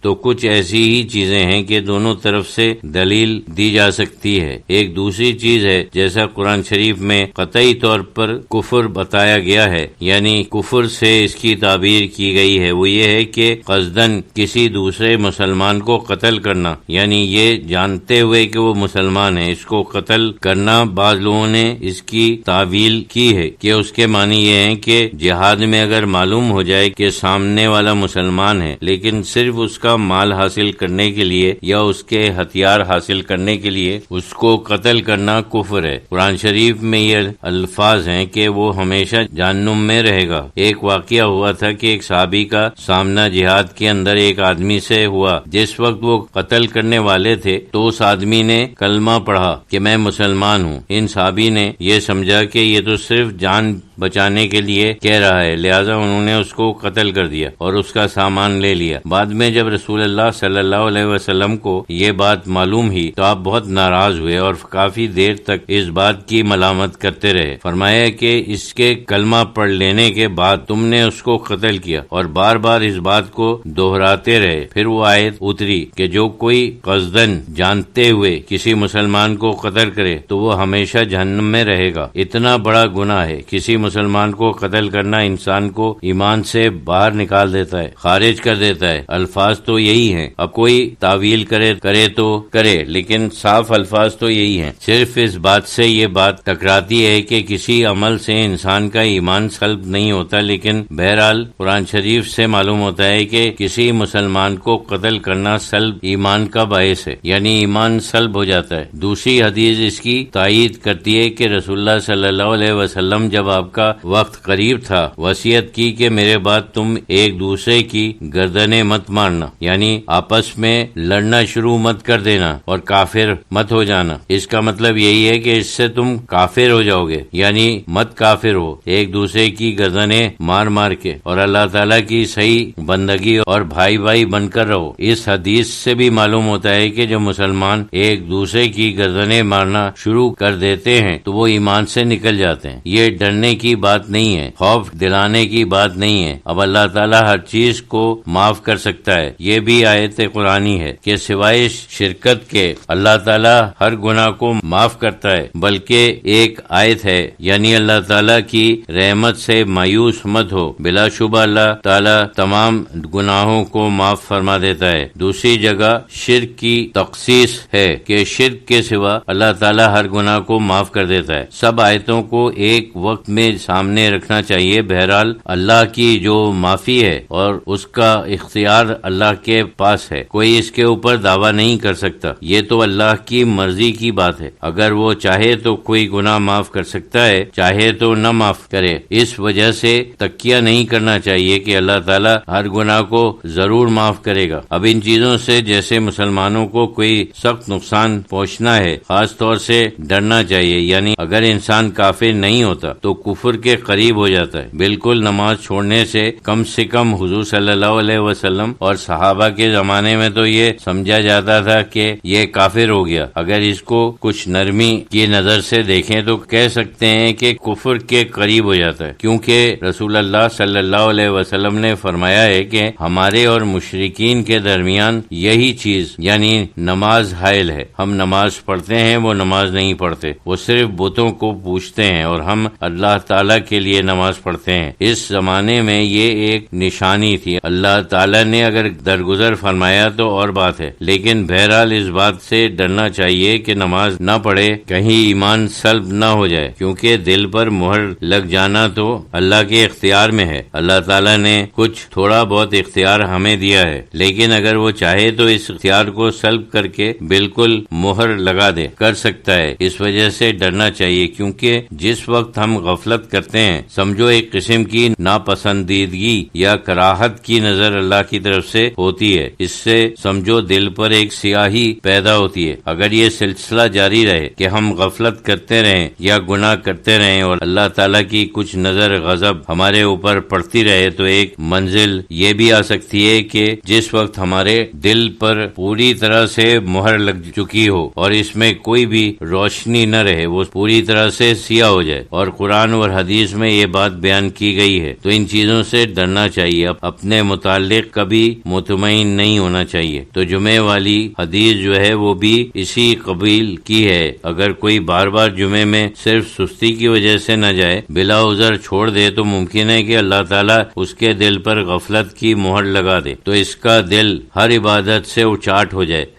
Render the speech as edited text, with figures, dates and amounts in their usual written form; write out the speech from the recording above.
تو کچھ ایسی ہی چیزیں ہیں کہ دونوں طرف سے دلیل دی جا سکتی ہے۔ ایک دوسری چیز ہے جیسا قرآن شریف میں قطعی طور پر کفر بتایا گیا ہے، یعنی کفر سے اس کی تعبیر کی گئی ہے، وہ یہ ہے کہ قصدن کسی دوسرے مسلمان کو قتل کرنا، یعنی یہ جانتے ہوئے کہ وہ مسلمان ہے اس کو قتل کرنا۔ بعض لوگوں نے اس کی تعویل کی ہے کہ اس کے معنی یہ ہیں کہ جہاد میں اگر معلوم ہو جائے کہ سامنے والا مسلمان ہے لیکن صرف اس کا مال حاصل کرنے کے لیے یا اس کے ہتھیار حاصل کرنے کے لیے اس کو قتل کرنا کفر ہے۔ قرآن شریف میں یہ الفاظ ہیں کہ وہ ہمیشہ جہنم میں رہے گا۔ ایک واقعہ ہوا تھا کہ ایک صحابی کا سامنا جہاد کے اندر ایک آدمی سے ہوا۔ جس وقت وہ قتل کرنے والے تھے تو اس آدمی نے کلمہ پڑھا کہ میں مسلمان ہوں۔ ان صحابی نے یہ سمجھا کہ یہ تو صرف جان بچانے کے لیے کہہ رہا ہے، لہذا انہوں نے اس کو قتل کر دیا اور اس کا سامان لے لیا۔ بعد میں جب رسول اللہ صلی اللہ علیہ وسلم کو یہ بات معلوم ہوئی تو آپ بہت ناراض ہوئے اور کافی دیر تک اس بات کی ملامت کرتے رہے۔ فرمایا کہ اس کے کلمہ پڑھ لینے کے بعد تم نے اس کو قتل کیا، اور بار بار اس بات کو دہراتے رہے۔ پھر وہ آیت اتری کہ جو کوئی قصدن جانتے ہوئے کسی مسلمان کو قتل کرے تو وہ ہمیشہ جہنم میں رہے گا۔ اتنا بڑا گناہ ہے، کسی مسلمان کو قتل کرنا انسان کو ایمان سے باہر نکال دیتا ہے، خارج کر دیتا ہے۔ الفاظ تو یہی ہیں، اب کوئی تعویل کرے تو کرے، لیکن صاف الفاظ تو یہی ہیں۔ صرف اس بات سے یہ بات ٹکراتی ہے کہ کسی عمل سے انسان کا ایمان سلب نہیں ہوتا، لیکن بہرحال قرآن شریف سے معلوم ہوتا ہے کہ کسی مسلمان کو قتل کرنا سلب ایمان کا باعث ہے، یعنی ایمان سلب ہو جاتا ہے۔ دوسری حدیث اس کی تائید کرتی ہے کہ رسول اللہ صلی اللہ علیہ وسلم جب آپ کا وقت قریب تھا وصیت کی کہ میرے بعد تم ایک دوسرے کی گردنیں مت مارنا، یعنی آپس میں لڑنا شروع مت کر دینا اور کافر مت ہو جانا۔ اس کا مطلب یہی ہے کہ اس سے تم کافر ہو جاؤ گے، یعنی مت کافر ہو، ایک دوسرے کی گردنیں مار مار کے، اور اللہ تعالیٰ کی صحیح بندگی اور بھائی بھائی بن کر رہو۔ اس حدیث سے بھی معلوم ہوتا ہے کہ جو مسلمان ایک دوسرے کی گردنیں مارنا شروع کر دیتے ہیں تو وہ ایمان سے نکل جاتے ہیں۔ یہ ڈرنے کی بات نہیں ہے، خوف دلانے کی بات نہیں ہے۔ اب اللہ تعالیٰ ہر چیز کو معاف کر سکتا ہے۔ یہ بھی آیت قرآنی ہے کہ سوائے شرکت کے اللہ تعالیٰ ہر گناہ کو معاف کرتا ہے، بلکہ ایک آیت ہے یعنی اللہ تعالیٰ کی رحمت سے مایوس مت ہو، بلا شبہ اللہ تعالیٰ تمام گناہوں کو معاف فرما دیتا ہے۔ دوسری جگہ شرک کی تخصیص ہے کہ شرک کے سوا اللہ تعالیٰ ہر گناہ کو معاف کر دیتا ہے۔ سب آیتوں کو ایک وقت میں سامنے رکھنا چاہیے۔ بہرحال اللہ کی جو معافی ہے اور اس کا اختیار اللہ کے پاس ہے، کوئی اس کے اوپر دعویٰ نہیں کر سکتا۔ یہ تو اللہ کی مرضی کی بات ہے، اگر وہ چاہے تو کوئی گناہ معاف کر سکتا ہے، چاہے تو نہ معاف کرے۔ اس وجہ سے تکیہ نہیں کرنا چاہیے کہ اللہ تعالیٰ ہر گناہ کو ضرور معاف کرے گا۔ اب ان چیزوں سے جیسے مسلمانوں کو کوئی سخت نقصان پہنچنا ہے، خاص طور سے ڈرنا چاہیے، یعنی اگر انسان کافر نہیں ہوتا تو کفر کے قریب ہو جاتا ہے۔ بالکل نماز چھوڑنے سے کم حضور صلی اللہ علیہ وسلم اور صحابہ کے زمانے میں تو یہ سمجھا جاتا تھا کہ یہ کافر ہو گیا۔ اگر اس کو کچھ نرمی کی نظر سے دیکھیں تو کہہ سکتے ہیں کہ کفر کے قریب ہو جاتا ہے، کیونکہ رسول اللہ صلی اللہ علیہ وسلم نے فرمایا ہے کہ ہمارے اور مشرکین کے درمیان یہی چیز یعنی نماز حائل ہے۔ ہم نماز پڑھتے ہیں، وہ نماز نہیں پڑھتے، وہ صرف بتوں کو پوجتے ہیں، اور ہم اللہ تعالیٰ کے لیے نماز پڑھتے ہیں۔ اس زمانے میں یہ ایک نشانی تھی۔ اللہ تعالیٰ نے اگر درگزر فرمایا تو اور بات ہے، لیکن بہرحال اس بات سے ڈرنا چاہیے کہ نماز نہ پڑھے کہیں ایمان سلب نہ ہو جائے، کیونکہ دل پر مہر لگ جانا تو اللہ کے اختیار میں ہے۔ اللہ تعالیٰ نے کچھ تھوڑا بہت اختیار ہمیں دیا ہے، لیکن اگر وہ چاہے تو اس اختیار کو سلب کر کے بالکل مہر لگا دے، کر سکتا ہے۔ اس وجہ سے ڈرنا چاہیے، کیونکہ جس وقت ہم غفلت کرتے ہیں سمجھو ایک قسم کی ناپسندیدگی یا کراہت کی نظر اللہ کی طرف سے ہوتی ہے، اس سے سمجھو دل پر ایک سیاہی پیدا ہوتی ہے۔ اگر یہ سلسلہ جاری رہے کہ ہم غفلت کرتے رہیں یا گناہ کرتے رہیں اور اللہ تعالیٰ کی کچھ نظر غضب ہمارے اوپر پڑتی رہے تو ایک منزل یہ بھی آ سکتی ہے کہ جس وقت ہمارے دل پر پوری طرح سے مہر لگ چکی ہو اور اس میں کوئی بھی روشنی نہ رہے، وہ پوری طرح سے سیاہ ہو جائے اور قرآن و اور حدیث میں یہ بات بیان کی گئی ہے، تو ان چیزوں سے ڈرنا چاہیے، اپنے متعلق کبھی مطمئن نہیں ہونا چاہیے۔ تو جمعے والی حدیث جو ہے وہ بھی اسی قبیل کی ہے۔ اگر کوئی بار بار جمعے میں صرف سستی کی وجہ سے نہ جائے، بلا عذر چھوڑ دے، تو ممکن ہے کہ اللہ تعالیٰ اس کے دل پر غفلت کی مہر لگا دے، تو اس کا دل ہر عبادت سے اچاٹ ہو جائے۔